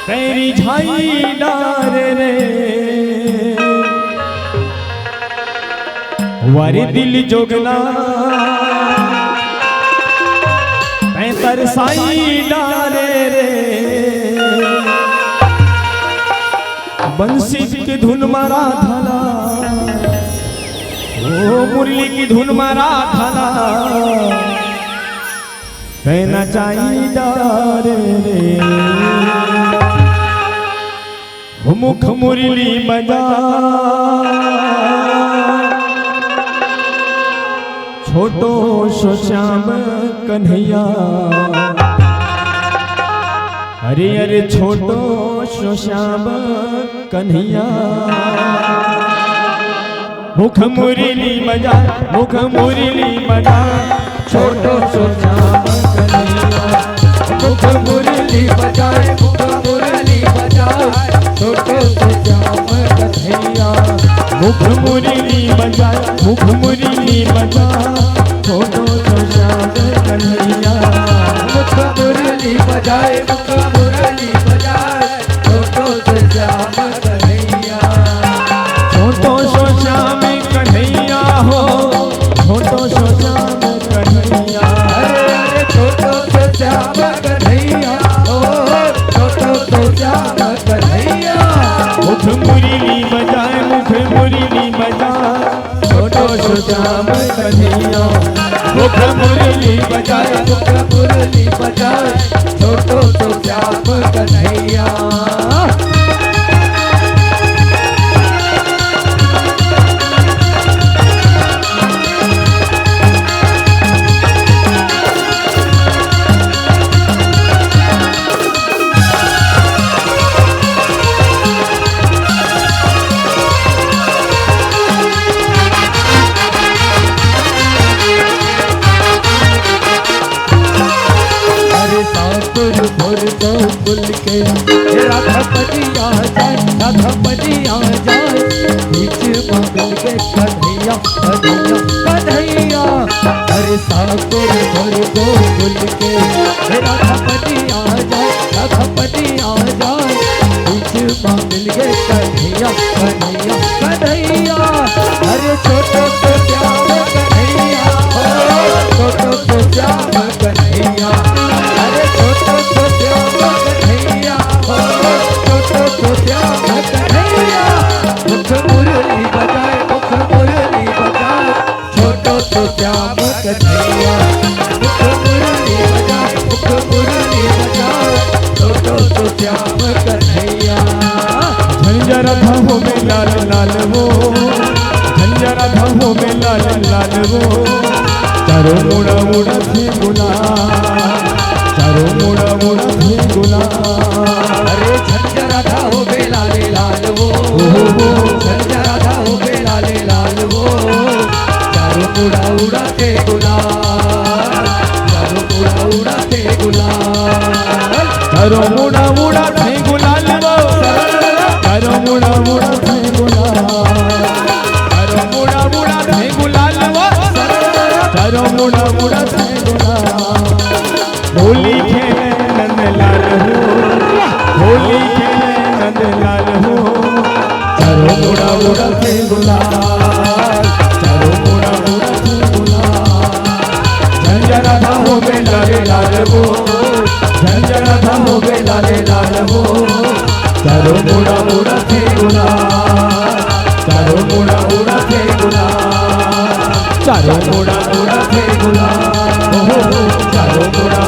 तेरी झाई डार रे वारे दिल जोगना तै तरसाई डारे रे बंसी की धुन मारा थाला ओ मुरली की धुन मारा थाला तै नचाई डारे रे मुख मुरली बजा छोटो सो श्याम कन्हैया अरे अरे छोटो सो श्याम कन्हैया मुख मुरली बजा मुख मुरली बजा छोटो सो श्याम कन्हैया मुख मुरली बजाए मुख मुरली बजाए छोटो सो श्याम कन्हैया मुख मुरली बजाए मुख मुरली बजा छोटो सो श्याम कन्हैया मुख मुरली बजाए मुख मुरली बजाए छोटो सो श्याम कन्हैया छोटो सो श्याम कन्हैया हो छोटो सो श्याम कन्हैया अरे अरे छोटो सो श्याम कन्हैया ओ छोटो सो श्याम कन्हैया मुख मुरली बजाए मुख मुरली बजाए छोटो सो श्याम कन्हैया मुख मुरली बजाए मुख मुरली बजाए छोटो सो श्याम कन्हैया भोर तो बुल के राधापति आ जाए राधापति आ जाए बीच मंगल के कन्हैया कन्हैया कन्हैया अरे साकुर भोर तो बुल के राधापति आ जाए राधापति आ जाए बीच मंगल के कन्हैया कन्हैया कन्हैया अरे छोटो तो श्याम कन्हैया छोटो तो श्याम कन्हैया अरे छोटो तो श्याम कन्हैया छोटो तो श्याम कन्हैया मुख मुरली बजाए मुख मुरली बजाए छोटो तो श्याम कन्हैया मुख मुरली बजाए मुख मुरली बजाए छोटो तो श्याम कन्हैया झंझरा धामों में लाल लाल वो झंझरा धामों में लाल लाल वो चारों मुड़ा मुड़ा थे गुलाब चारों मुड़ा मुड़ा थे गुलाब अरे झंझरा था हो बेलाले लाल वो झंझरा था हो बेलाले लाल वो चारों मुड़ा उड़ा थे गुलाब चारों मुड़ा उड़ा थे गुलाब चारों मुड़ा मुड़ा थे गुलाल वो चारों मुड़ा मुड़ा थे गुलाल चारों मुड़ा मुड़ा थे गुलाल वो चारों मुड़ा मुड़ा थे गुलाल होली खेले नंद लाल हो होली खेले नंद लाल हो चारों मुड़ा मुड़ा थे गुलाल चारों मुड़ा मुड़ा थे गुलाल झंझरा था हो बे लाले लाल वो झंझरा था हो बे लाले लाल वो चारों मुड़ा मुड़ा थे गुलाल चारों मुड़ा मुड़ा थे गुलाल चारों मुड़ा मुड़ा थे गुलाल चारों मुड़ा